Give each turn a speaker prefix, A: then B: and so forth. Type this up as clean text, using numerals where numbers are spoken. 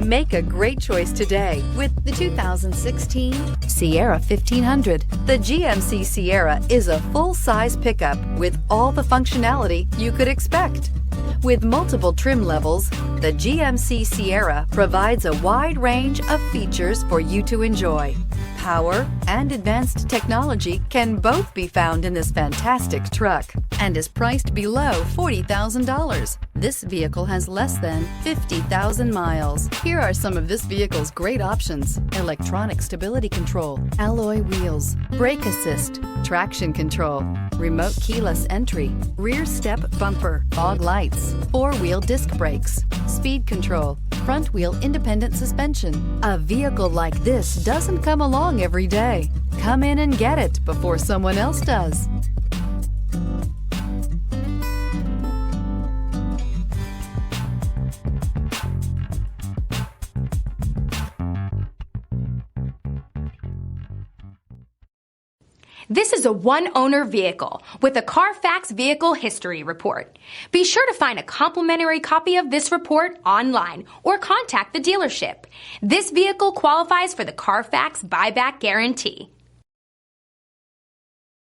A: Make a great choice today with the 2016 Sierra 1500. The GMC Sierra is a full-size pickup with all the functionality you could expect. With multiple trim levels, the GMC Sierra provides a wide range of features for you to enjoy. Power and advanced technology can both be found in this fantastic truck and is priced below $40,000. This vehicle has less than 50,000 miles. Here are some of this vehicle's great options: electronic stability control, alloy wheels, brake assist, traction control, remote keyless entry, rear step bumper, fog lights, four-wheel disc brakes, speed control, front wheel independent suspension. A vehicle like this doesn't come along every day. Come in and get it before someone else does.
B: This is a one-owner vehicle with a CARFAX Vehicle History Report. Be sure to find a complimentary copy of this report online or contact the dealership. This vehicle qualifies for the CARFAX Buyback Guarantee.